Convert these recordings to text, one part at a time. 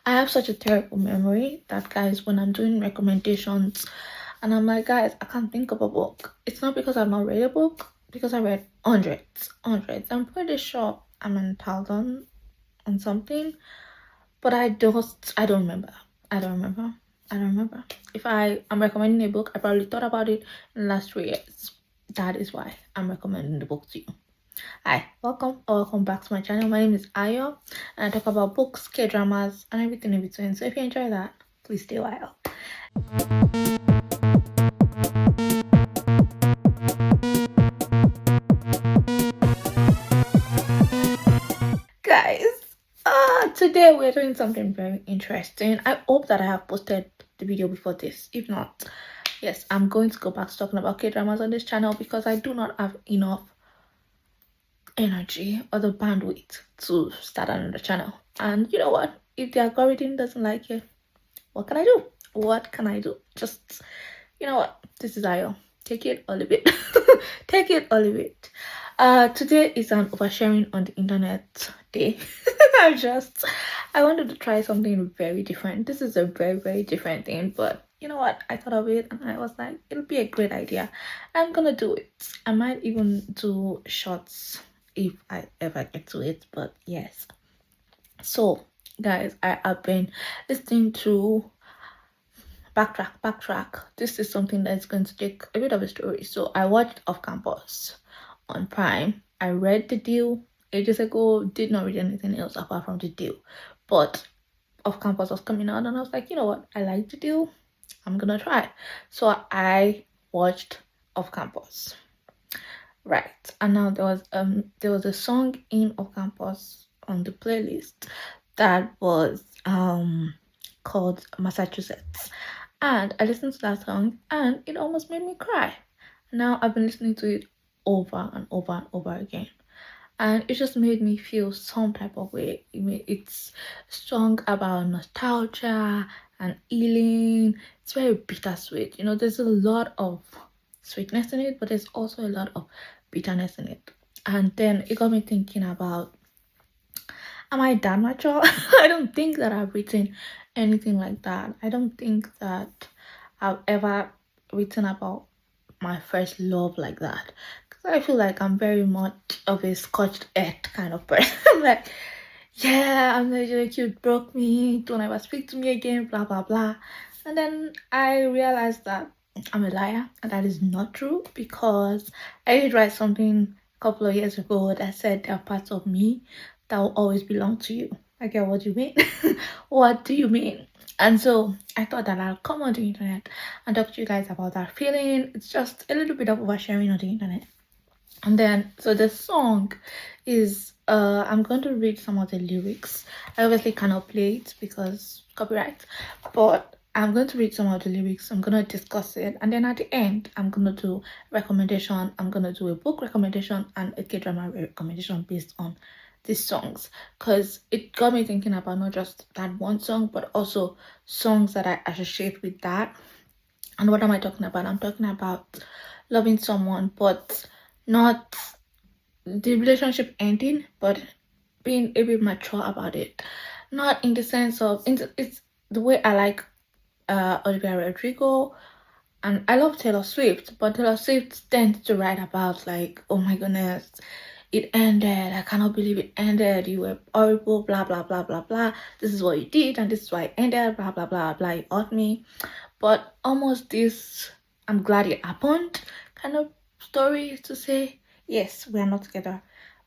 I have such a terrible memory that, guys, when I'm doing recommendations and I'm like, guys, I can't think of a book. It's not because I've not read a book, because I read hundreds. I'm pretty sure I'm in thousand and something, but I don't remember. I don't remember. I don't remember. If I am recommending a book, I probably thought about it in the last 3 years. That is why I'm recommending the book to you. Hi, welcome back to my channel. My name is Ayo, and I talk about books, K-dramas, and everything in between. So if you enjoy that, please stay a while. Guys, today we're doing something very interesting. I hope that I have posted the video before this. If not, yes, I'm going to go back to talking about K-dramas on this channel because I do not have enough energy or the bandwidth to start another channel. And you know what? If the algorithm doesn't like it, what can I do? What can I do? Just, you know what? This is Ayo. Take it or leave it. Take it or leave it. Today is an oversharing on the internet day. I wanted to try something very different. This is a very different thing, but you know what? I thought of it and I was like, it'll be a great idea. I'm gonna do it. I might even do shorts if I ever get to it, but yes. So guys, I have been listening to backtrack. This is something that's going to take a bit of a story. So I watched Off Campus on Prime. I read the deal ages ago, did not read anything else apart from the deal, but Off Campus was coming out and I was like, you know what, I like the deal, I'm gonna try. So I watched Off Campus, right? And now there was a song in Off Campus on the playlist that was called Massachusetts, and I listened to that song and it almost made me cry. Now I've been listening to it over and over again, and it just made me feel some type of way. It's song about nostalgia and healing. It's very bittersweet. You know, there's a lot of sweetness in it, but there's also a lot of bitterness in it. And then it got me thinking about, am I that mature? I don't think that I've written anything like that. I don't think that I've ever written about my first love like that. Because I feel like I'm very much of a scorched earth kind of person. Like, yeah, I'm like, you broke me, don't ever speak to me again, blah blah blah. And then I realized that I'm a liar and that is not true, because I did write something a couple of years ago that said there are parts of me that will always belong to you. I get what you mean. What do you mean? And so I thought that I'll come on the internet and talk to you guys about that feeling. It's just a little bit of oversharing on the internet. And then, so the song is, I'm going to read some of the lyrics. I obviously cannot play it because copyright, but I'm going to read some of the lyrics. I'm going to discuss it, and then at the end I'm going to do recommendation. I'm going to do a book recommendation and a K-drama recommendation based on these songs, because it got me thinking about not just that one song but also songs that I associate with that. And what am I talking about? I'm talking about loving someone, but not the relationship ending, but being a bit mature about it. Not in the sense of, it's the way I like Olivia Rodrigo, and I love Taylor Swift, but Taylor Swift tends to write about like, oh my goodness, it ended, I cannot believe it ended, you were horrible, blah blah blah blah blah, this is what you did and this is why it ended, blah blah blah blah, you hurt me. But almost this I'm glad it happened kind of story, to say, yes, we are not together,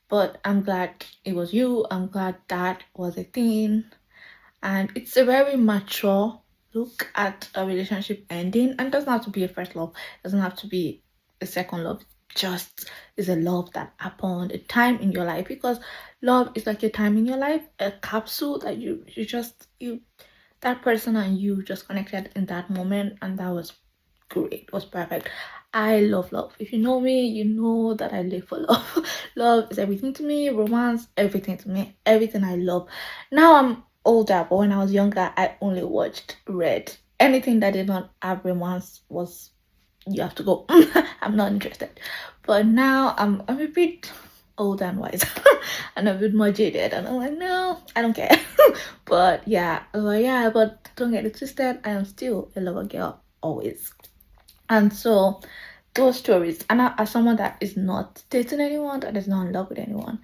but I'm glad it was you, I'm glad that was a thing. And it's a very mature look at a relationship ending, and it doesn't have to be a first love, it doesn't have to be a second love, just is a love that happened, a time in your life, because love is like a time in your life, a capsule that you that person and you just connected in that moment, and that was great, it was perfect. I love love. If you know me, you know that I live for love. Love is everything to me, romance, everything to me, everything I love. Now I'm older, but when I was younger I only watched Red. Anything that did not have romance was, you have to go. I'm not interested. But now I'm a bit old and wise and a bit more jaded, and I'm like, no, I don't care. But yeah, but don't get it twisted, I am still a lover girl always. And so those stories, and as someone that is not dating anyone, that is not in love with anyone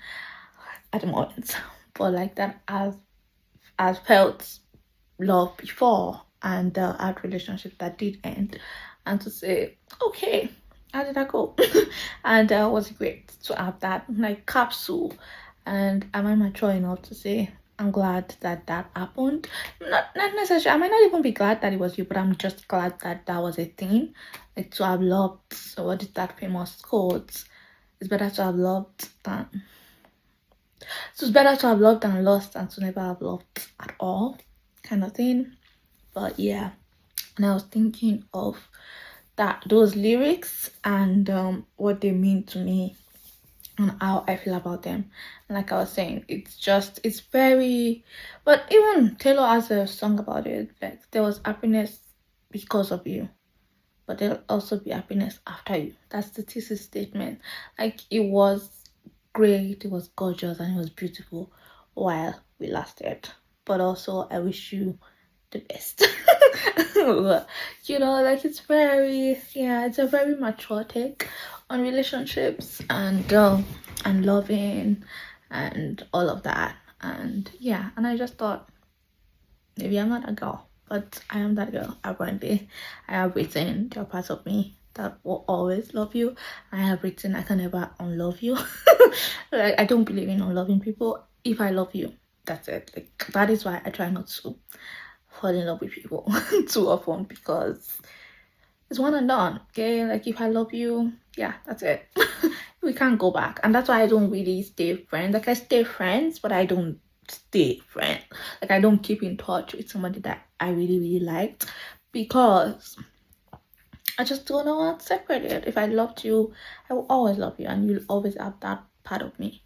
at the moment, but like that I've felt love before, and had relationships that did end, and to say, okay, how did that go? And it was great to have that like capsule. And am I mature enough to say I'm glad that that happened? Not necessarily. I might not even be glad that it was you, but I'm just glad that that was a thing. Like to have loved. So what is that famous quote? It's better to have loved than. So it's better to have loved than lost than to never have loved at all, kind of thing. But yeah, and I was thinking of that those lyrics and what they mean to me and how I feel about them. And like I was saying, it's very, but even Taylor has a song about it. Like there was happiness because of you, but there'll also be happiness after you. That's the thesis statement. Like it was great, it was gorgeous, and it was beautiful while we lasted. But also, I wish you the best. You know, like it's very, yeah, it's a very mature take on relationships and loving and all of that. And yeah, and I just thought maybe I'm not a girl, but I am that girl. Apparently I have written there are parts of me that will always love you. I have written I can never unlove you. Like I don't believe in unloving people. If I love you, that's it. Like that is why I try not to fall in love with people too often, because it's one and done. Okay, like if I love you, yeah, that's it. We can't go back. And that's why I don't really stay friends. Like I stay friends, but I don't stay friends. Like I don't keep in touch with somebody that I really really liked, because I just don't want to separate it. If I loved you, I will always love you, and you'll always have that part of me.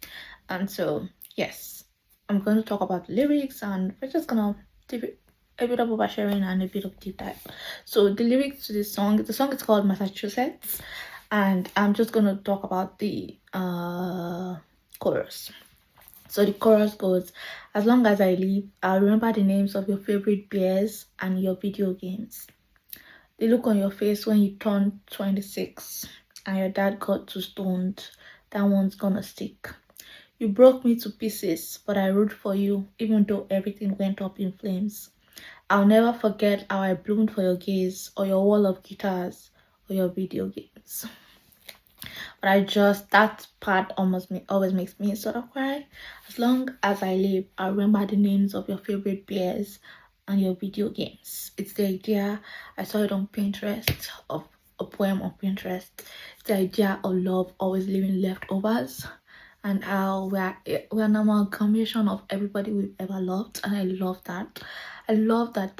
And so yes, I'm going to talk about lyrics, and we're just gonna do a bit of oversharing and a bit of deep dive. So the lyrics to this song, the song is called Massachusetts, and I'm just gonna talk about the chorus. So the chorus goes, as long as I live, I'll remember the names of your favorite beers and your video games. The look on your face when you turn 26 and your dad got too stoned, that one's gonna stick. You broke me to pieces, but I root for you even though everything went up in flames. I'll never forget how I bloomed for your gaze, or your wall of guitars, or your video games. But that part always makes me sort of cry. As long as I live, I'll remember the names of your favorite beers and your video games. It's the idea, I saw it on Pinterest, of a poem on Pinterest. It's the idea of love always leaving leftovers, and how we're an amalgamation of everybody we've ever loved. And I love that. I love that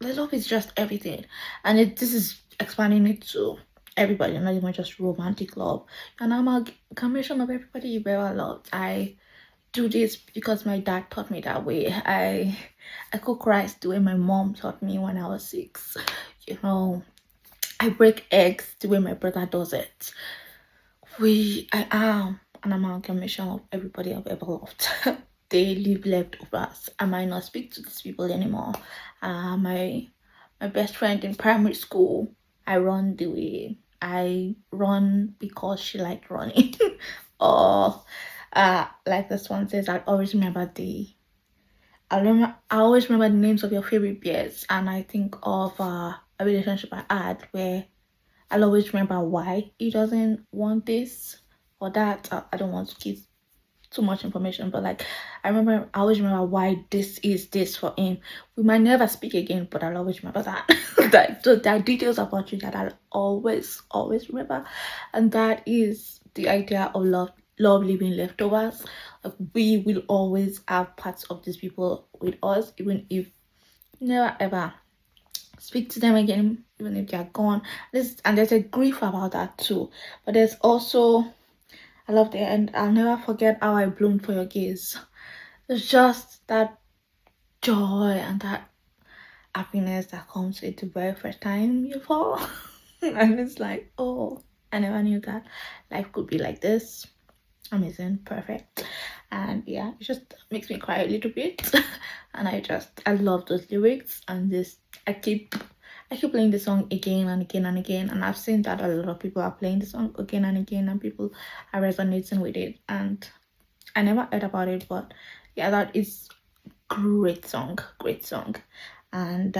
love is just everything. And this is expanding it to everybody, not even just romantic love. An amalgamation of everybody you've ever loved. I do this because my dad taught me that way. I cook rice the way my mom taught me when I was 6. You know, I break eggs the way my brother does it. I am an amalgamation of everybody I've ever loved. They leave leftovers. I might not speak to these people anymore. My best friend in primary school, I run the way. I run because she liked running. Or like this one says, I always remember I always remember the names of your favorite beers, and I think of a relationship I had where I'll always remember why he doesn't want this or that. I don't want to give too much information, but like I always remember why this is this for him. We might never speak again, but I'll always remember that. So there are details about you that I'll always remember, and that is the idea of love leaving leftovers. Like we will always have parts of these people with us, even if never ever speak to them again, even if they're gone. And there's a grief about that too, but there's also, I love the end, I'll never forget how I bloomed for your gaze. It's just that joy and that happiness that comes with the very first time you fall. And it's like, oh, I never knew that life could be like this. amazing, perfect. And yeah, it just makes me cry a little bit. And I love those lyrics. And this I keep playing the song again and again and again, and I've seen that a lot of people are playing the song again and again, and people are resonating with it. And I never heard about it, but yeah, that is great song, great song. And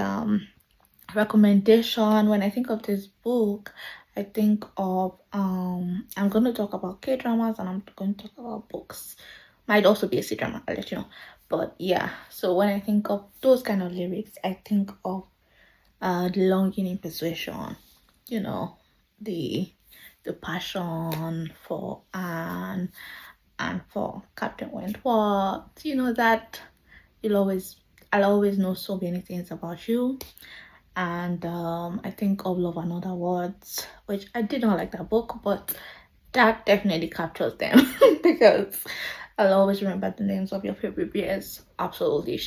recommendation, when I think of this book, I think of I'm going to talk about K dramas, and I'm going to talk about books. Might also be a C drama, I'll let you know. But yeah, so when I think of those kind of lyrics, I think of the longing in persuasion, you know, the the passion for Anne and for Captain Wentworth, you know, that you'll always I'll always know so many things about you. And I think of Love and Other Words, which I did not like that book, but that definitely captures them because I'll always remember the names of your favorite bears. Absolutely,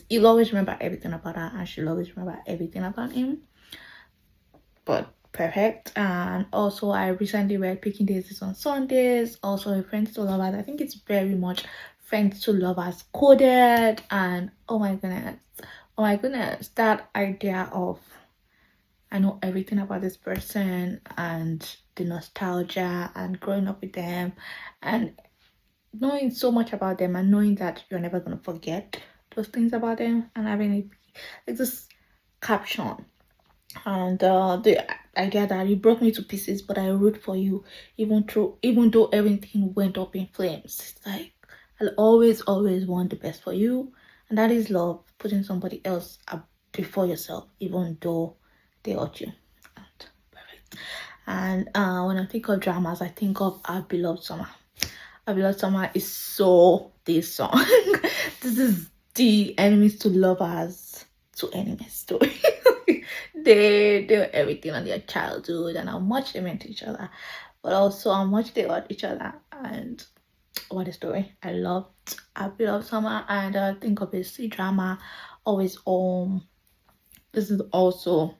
you'll always remember everything about her, and she'll always remember everything about him. But perfect. And also, I recently read Picking Daisies on Sundays. Also, a Friends to Lovers. I think it's very much Friends to Lovers coded. And oh my goodness, that idea of I know everything about this person and the nostalgia and growing up with them and knowing so much about them and knowing that you're never gonna forget those things about them and having it like this caption and the idea that you broke me to pieces but I root for you even though everything went up in flames. It's like I'll always want the best for you, and that is love, putting somebody else up before yourself even though they hurt you. And perfect. And when I think of dramas, I think of Our Beloved Summer. Our Beloved Summer is so this song. This is the enemies to lovers to enemies story. They do everything on their childhood and how much they meant to each other, but also how much they hurt each other. And what a story! I loved Our Beloved Summer, and I think of a C drama, Always Home. This is also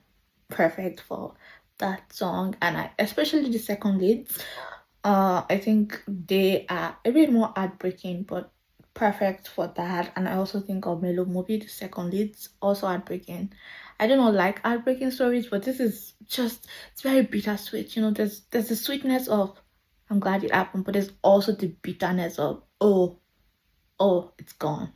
perfect for that song, and especially the second leads. I think they are a bit more heartbreaking, but perfect for that. And I also think of Mellow Movie, the second leads, also heartbreaking. I do not like heartbreaking stories, but this is just it's very bittersweet. You know, there's the sweetness of I'm glad it happened, but there's also the bitterness of oh, it's gone.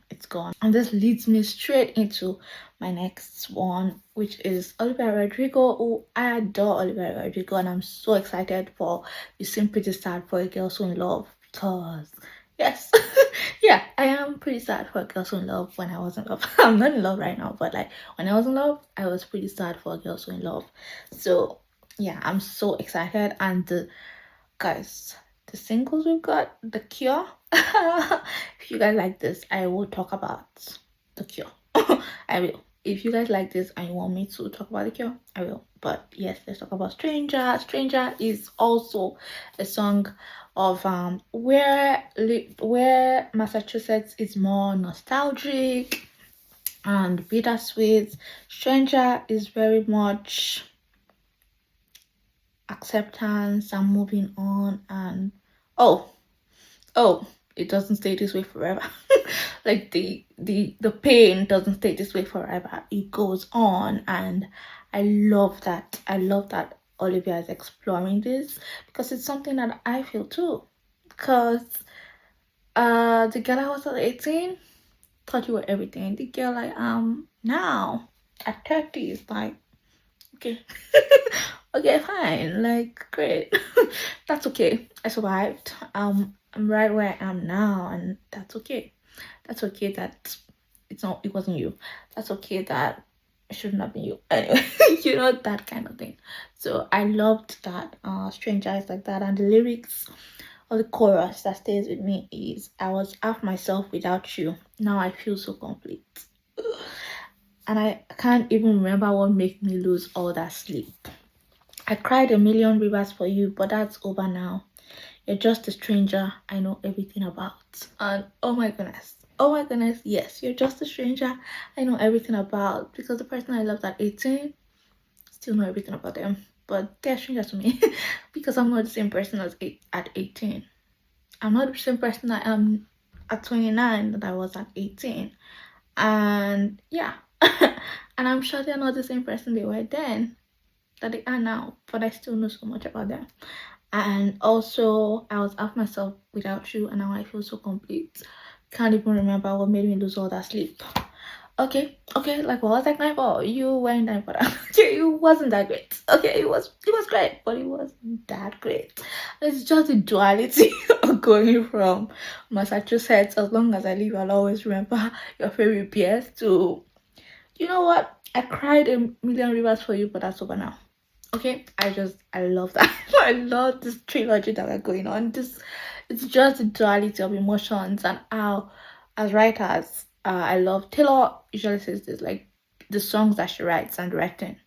And this leads me straight into my next one, which is Olivia Rodrigo. Oh, I adore Olivia Rodrigo, and I'm so excited for You Seem Pretty Sad for a Girl So in Love because, yes, yeah, I am pretty sad for a girl so in love when I was in love. I'm not in love right now, but like when I was in love, I was pretty sad for a girl so in love. So, yeah, I'm so excited. And guys, the singles we've got, The Cure. If you guys like this, I will talk about The Cure. I will. If you guys like this and you want me to talk about The Cure, I will. But yes, let's talk about Stranger. Stranger is also a song of where Massachusetts is more nostalgic and bittersweet. Stranger is very much acceptance and moving on, and oh it doesn't stay this way forever. Like the pain doesn't stay this way forever, it goes on. And I love that Olivia is exploring this because it's something that I feel too. Because the girl I was at 18 thought you were everything. The girl I am now at 30 is like, okay. Okay, fine. Like, great. That's okay. I survived. I'm right where I am now, and that's okay. That's okay that it wasn't you. That's okay that it should not be you. Anyway, you know, that kind of thing. So I loved that Stranger is like that, and the lyrics or the chorus that stays with me is I was half myself without you. Now I feel so complete. And I can't even remember what made me lose all that sleep. I cried a million rivers for you, but that's over now. You're just a stranger I know everything about. And oh my goodness, yes, you're just a stranger I know everything about, because the person I loved at 18, still know everything about them. But they're strangers to me because I'm not the same person as at 18. I'm not the same person I am at 29 that I was at 18. And yeah, and I'm sure they're not the same person they were then that they are now, but I still know so much about them. And also, I was off myself without you, and now I feel so complete. Can't even remember what made me lose all that sleep. Okay, like what was I crying for? You weren't dying for that. Okay, it wasn't that great. Okay, it was great, but it wasn't that great. It's just the duality of going from Massachusetts. As long as I live, I'll always remember your favorite beers. To, you know what? I cried a million rivers for you, but that's over now. Okay, I love that. I love this trilogy that we're going on. This, it's just the duality of emotions, and how, as writers, I love Taylor usually says this, like the songs that she writes and directing,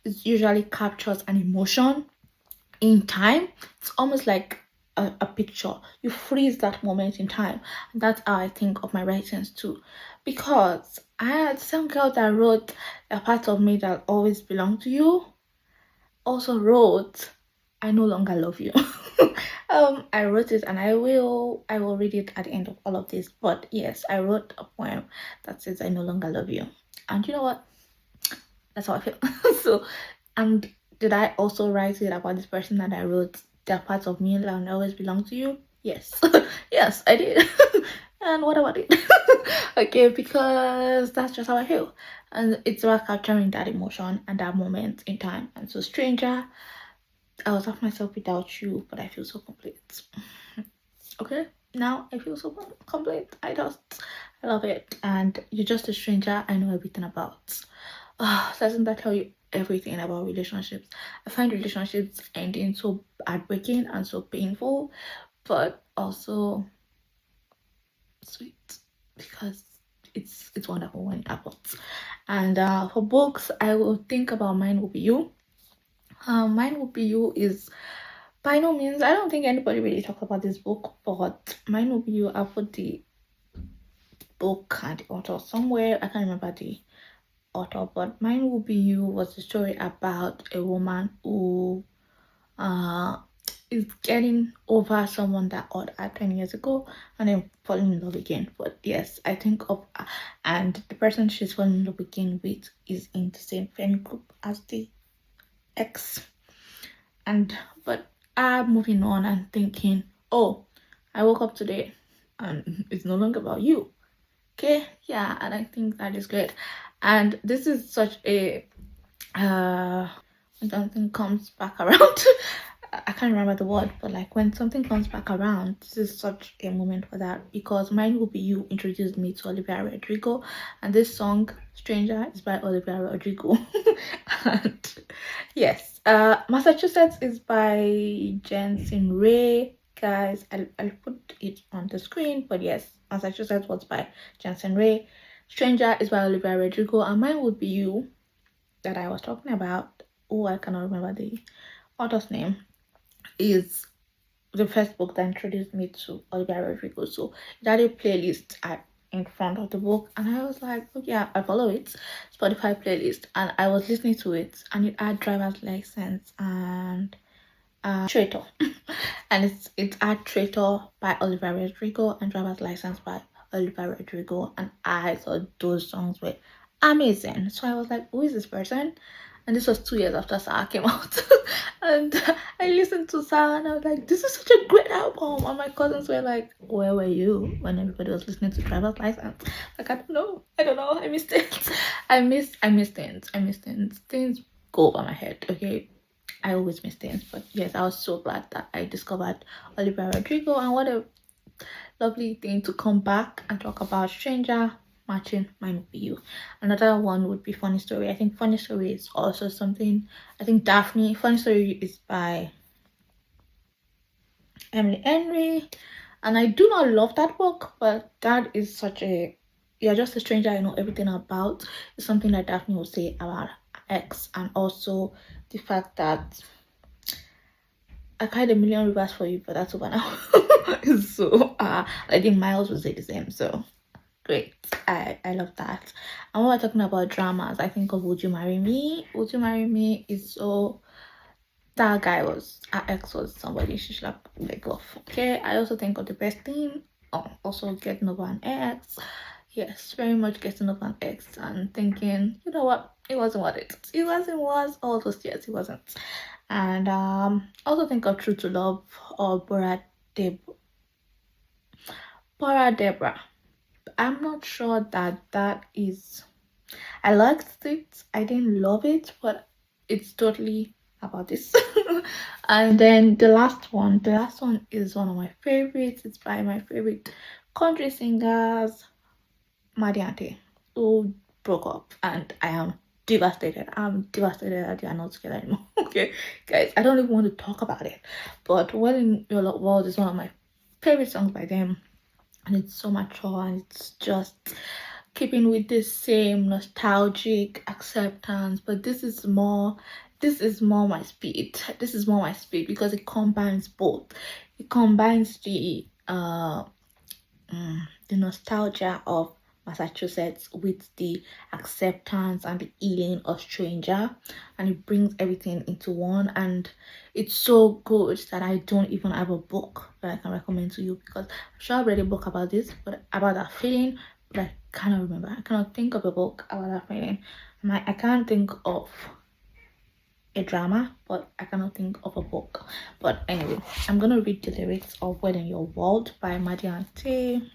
it usually captures an emotion in time. It's almost like a picture. You freeze that moment in time, and that's how I think of my writings too, because I had some girl that wrote a part of me that always belonged to you, also wrote I no longer love you. I wrote it, and I will read it at the end of all of this. But yes, I wrote a poem that says I no longer love you. And you know what? That's how I feel. So, and did I also write it about this person that I wrote that part of me that will always belong to you? Yes. Yes, I did. And what about it? Okay, because that's just how I feel. And it's about capturing that emotion and that moment in time. And so, stranger, I was off myself without you, but I feel so complete. Okay, now I feel so complete. I love it. And you're just a stranger I know everything about. Doesn't that tell you everything about relationships? I find relationships ending so heartbreaking and so painful, but also sweet, because it's wonderful when it happens. And for books, I will think about Mine Will Be You. Mine Will Be You is, by no means, I don't think anybody really talks about this book, but Mine Will Be You, I put the book and the author somewhere. I can't remember the author, but Mine Will Be You was a story about a woman who uh is getting over someone that hurt her 10 years ago, and then falling in love again. But yes, I think of, and the person she's falling in love again with is in the same friend group as the ex. And but I'm moving on and thinking, oh, I woke up today and it's no longer about you. Okay, yeah, and I think that is great. And this is such a when something comes back around. I can't remember the word, but like when something comes back around, this is such a moment for that, because Mine Will Be You introduced me to Olivia Rodrigo, and this song Stranger is by Olivia Rodrigo. And yes, Massachusetts is by Jensen Ray. Guys, I'll put it on the screen, but yes, Massachusetts was by Jensen Ray. Stranger is by Olivia Rodrigo, and Mine Would Be You, that I was talking about, oh, I cannot remember the author's name, is the first book that introduced me to Olivia Rodrigo. So it had a playlist in front of the book, and I was like, oh yeah, I follow it, Spotify playlist, and I was listening to it, and it had driver's license and Traitor. And it's Art Traitor by Olivia Rodrigo and Driver's License by Olivia Rodrigo, and I thought those songs were amazing. So I was like, who is this person? And this was 2 years after Sarah came out. And I listened to Sarah and I was like, this is such a great album. And my cousins were like, where were you when everybody was listening to Driver's License? Like, I don't know, I missed it. I missed things. Things go over my head, okay? I always miss things, but yes, I was so glad that I discovered Olivia Rodrigo, and what a lovely thing to come back and talk about Stranger matching Mine Will Be You. Another one would be Funny Story. I think Funny Story is also something, I think Daphne, Funny Story is by Emily Henry, and I do not love that book, but that is such a, you're just a stranger I know everything about. It's something that Daphne will say about X, and also the fact that I cried a million rivers for you, but that's over now. So I think Miles will say the same. So great. I love that. And when we're talking about dramas, I think of Would You Marry Me? Would You Marry Me is so that guy was, our ex was somebody she should have let go of. Okay, I also think of the best thing. Oh, also getting over an ex. Yes, very much getting over an ex and thinking, you know what, it wasn't what it wasn't was all those years, it wasn't. And also think of True to Love or Bora Deborah. I'm not sure that that is. I liked it. I didn't love it, but it's totally about this. And then the last one is one of my favorites. It's by my favorite country singers, Madiante, who broke up, and I am devastated. I'm devastated that they are not together anymore. Okay, guys, I don't even want to talk about it. But What in Your World is one of my favorite songs by them, and it's so mature and it's just keeping with this same nostalgic acceptance. But this is more my speed. This is more my speed because it combines both. It combines the nostalgia of Massachusetts with the acceptance and the healing of Stranger, and it brings everything into one. And it's so good that I don't even have a book that I can recommend to you, because I'm sure I've read a book about this, but about that feeling, but I cannot remember. I cannot think of a book about that feeling. I can't think of a drama, but I cannot think of a book. But anyway, I'm gonna read the lyrics of When in Your World by Madiante.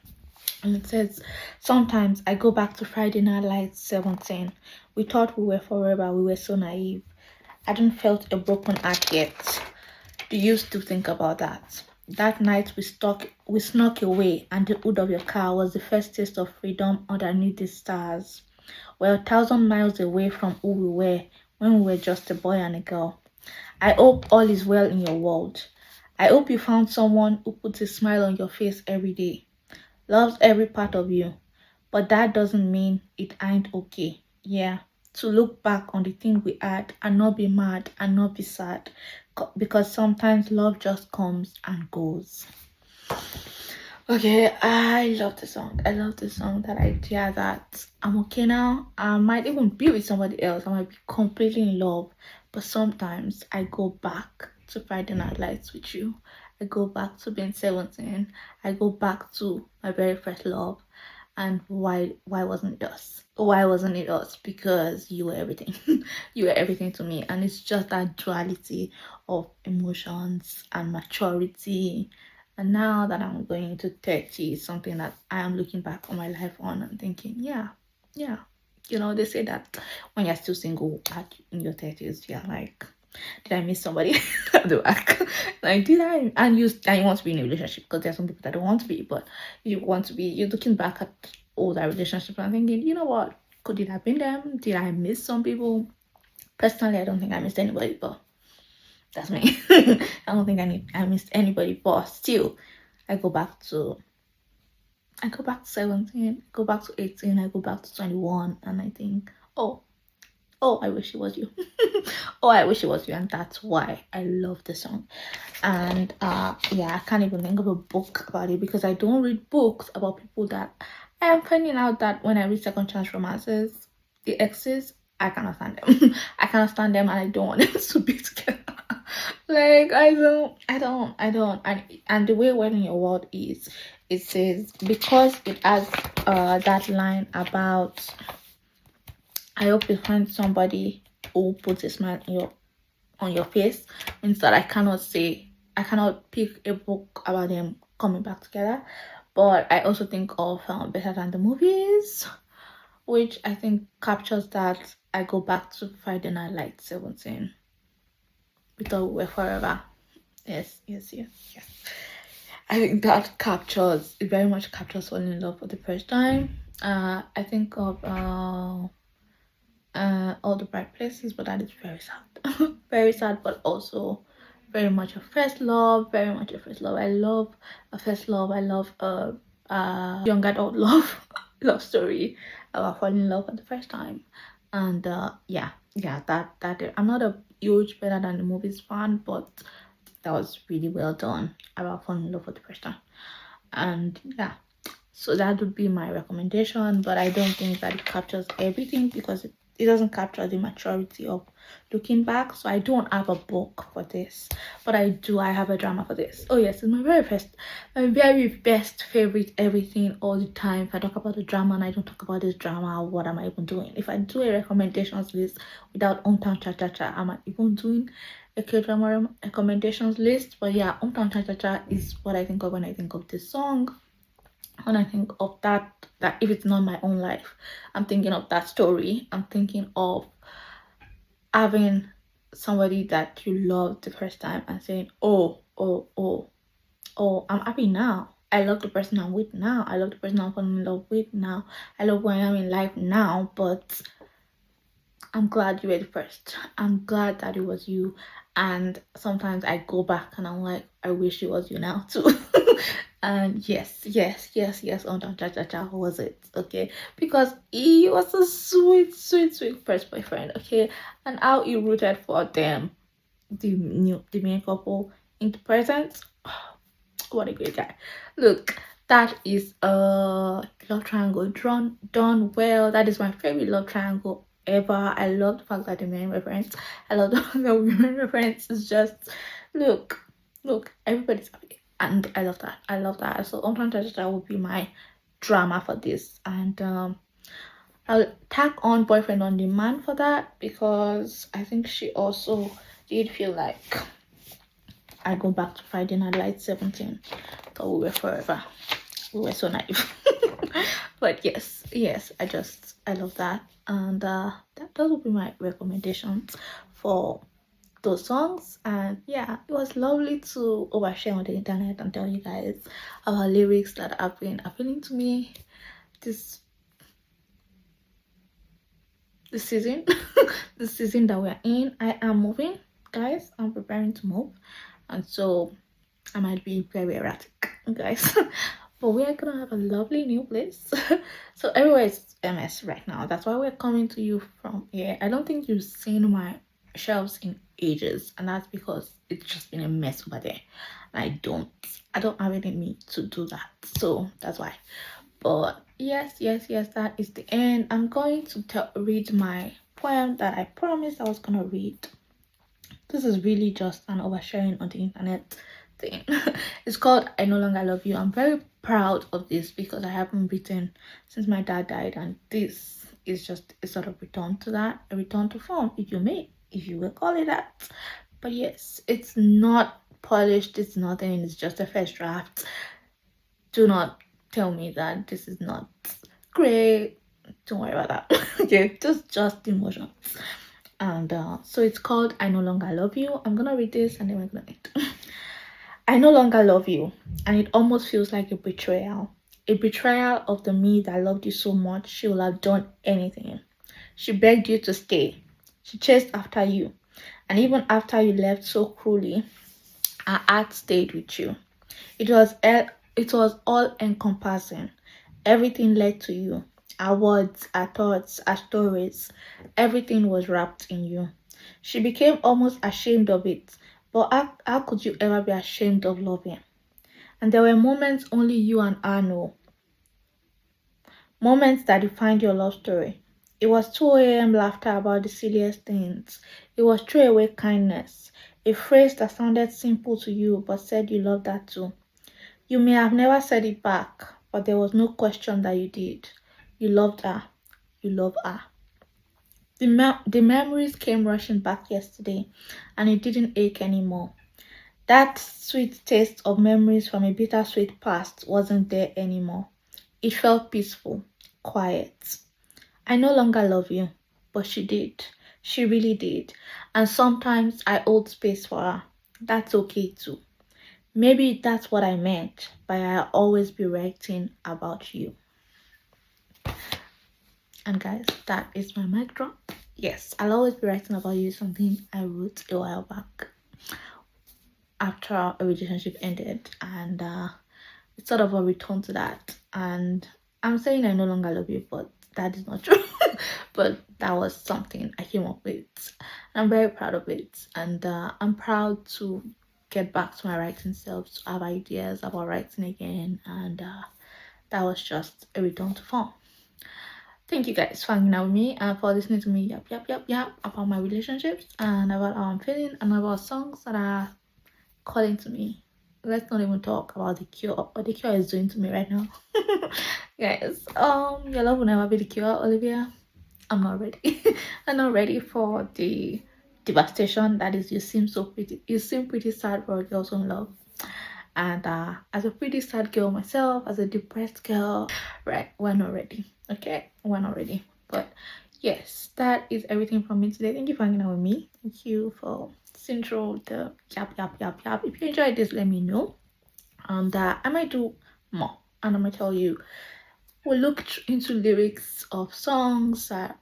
And it says, sometimes I go back to Friday Night Lights 17. We thought we were forever, we were so naive. I hadn't felt a broken heart yet. Do you still think about that? That night we snuck away, and the hood of your car was the first taste of freedom underneath the stars. We're 1,000 miles away from who we were when we were just a boy and a girl. I hope all is well in your world. I hope you found someone who puts a smile on your face every day, loves every part of you. But that doesn't mean it ain't okay. Yeah, to look back on the thing we had and not be mad and not be sad, because sometimes love just comes and goes. Okay, I love the song. I love the song. That idea that I'm okay now. I might even be with somebody else. I might be completely in love. But sometimes I go back to Friday Night Lights with you. I go back to being 17. I go back to my very first love. And why wasn't it us? Why wasn't it us? Because you were everything. You were everything to me. And it's just that duality of emotions and maturity. And now that I'm going to 30, it's something that I am looking back on my life on and thinking, yeah. They say that when you're still single in your 30s, you're like, did I miss somebody at the back? Like, did I? And you want to be in a relationship, because there's some people that don't want to be, but you're looking back at all that relationship and thinking, you know what? Could it have been them? Did I miss some people? Personally, I don't think I missed anybody, but that's me. I don't think I missed anybody, but still, I go back to 17, I go back to 18, I go back to 21, and I think, oh, I wish it was you. Oh, I wish it was you. And that's why I love the song. And yeah, I can't even think of a book about it, because I don't read books about people that I am finding out that when I read second chance romances, the exes, I cannot stand them. I cannot stand them, and I don't want them to be together. Like, I don't. And the way When in Your World is, it says, because it has that line about, I hope you find somebody who puts a smile on your face, means that I cannot pick a book about them coming back together. But I also think of Better Than the Movies, which I think captures that. I go back to Friday Night Lights 17. We thought we were forever. Yes. I think that it very much captures falling in love for the first time. I think of All the Bright Places, but that is very sad. Very sad, but also very much a first love. Very much a first love. I love a first love. I love a young adult love story about falling in love for the first time. And yeah, that I'm not a huge Better Than the Movies fan, but that was really well done about falling in love for the first time. And yeah, so that would be my recommendation, but I don't think that it captures everything, because it doesn't capture the maturity of looking back. So I don't have a book for this, but I have a drama for this. Oh yes, it's my very best favorite everything all the time. If I talk about the drama and I don't talk about this drama, what am I even doing? If I do a recommendations list without Hometown Cha Cha Cha, am I even doing a K-drama recommendations list? But yeah, Hometown Cha Cha Cha is what I think of when I think of this song. When I think of that if it's not my own life, I'm thinking of that story. I'm thinking of having somebody that you loved the first time and saying, oh, I'm happy now. I love the person I'm with now. I love the person I'm falling in love with now. I love where I am in life now, but I'm glad you were the first. I'm glad that it was you. And sometimes I go back and I'm like, I wish it was you now too. And yes, on Cha Cha Cha was it, okay? Because he was a sweet first boyfriend, okay? And how he rooted for them, the main couple in the present. What a great guy. Look, that is a love triangle done well. That is my favorite love triangle ever. I love the fact that the main reference, I love the fact that women reference is just look, everybody's happy, and I love that. So sometimes that would be my drama for this. And I'll tag on Boyfriend on Demand for that, because I think she also did feel like I go back to Friday Night Lights 17. Thought we were forever. We were so naive. But yes, I love that. And those will be my recommendations for those songs. And yeah, it was lovely to overshare on the internet and tell you guys about lyrics that have been appealing to me this season. The season that we're in. I am moving, guys. I'm preparing to move, and so I might be very erratic, guys. But we are gonna have a lovely new place. So everywhere is MS right now. That's why we're coming to you from here. I don't think you've seen my shelves in ages, and that's because it's just been a mess over there. And I don't have it in me to do that. So that's why. But yes, that is the end. I'm going to read my poem that I promised I was gonna read. This is really just an oversharing on the internet thing. It's called I No Longer Love You. I'm very proud of this because I haven't written since my dad died, and this is just a sort of return to that, a return to form, if you will call it that. But yes, it's not polished, it's nothing, it's just a first draft. Do not tell me that this is not great. Don't worry about that. Okay, just emotions. And so it's called I No Longer Love You. I'm gonna read this and then we're gonna end. I no longer love you, and it almost feels like a betrayal. A betrayal of the me that loved you so much she would have done anything. She begged you to stay. She chased after you. And even after you left so cruelly, her heart stayed with you. It was all encompassing. Everything led to you. Our words, our thoughts, our stories, everything was wrapped in you. She became almost ashamed of it. But how could you ever be ashamed of loving? And there were moments only you and I know. Moments that defined your love story. It was 2 a.m. laughter about the silliest things. It was throwaway kindness. A phrase that sounded simple to you but said you loved that too. You may have never said it back, but there was no question that you did. You loved her. You love her. The memories came rushing back yesterday, and it didn't ache anymore. That sweet taste of memories from a bittersweet past wasn't there anymore. It felt peaceful, quiet. I no longer love you, but she did. She really did. And sometimes I hold space for her. That's okay too. Maybe that's what I meant by I'll always be writing about you. And guys, that is my mic drop. Yes, I'll always be writing about you, something I wrote a while back after a relationship ended, and it's sort of a return to that. And I'm saying I no longer love you, but that is not true. But that was something I came up with. I'm very proud of it, and I'm proud to get back to my writing self, to have ideas about writing again, and that was just a return to form. Thank you guys for hanging out with me and for listening to me yap about my relationships and about how I'm feeling and about songs that are calling to me. Let's not even talk about the cure. What the cure is doing to me right now. Guys, your love will never be the cure, Olivia. I'm not ready. I'm not ready for the devastation that is you seem so pretty. You seem pretty sad for a girl so in love. And as a pretty sad girl myself, as a depressed girl, right, we're not ready. Okay, we're not ready. But yes, that is everything from me today. Thank you for hanging out with me. Thank you for seeing through the yap. If you enjoyed this, let me know. And I might do more. And I'm gonna tell you, we'll look into lyrics of songs that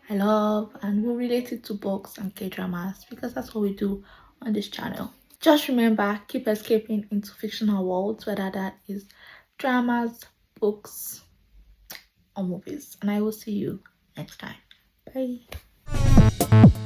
I love and we'll relate it to books and K-dramas because that's what we do on this channel. Just remember, keep escaping into fictional worlds, whether that is dramas, books, or movies. And I will see you next time. Bye.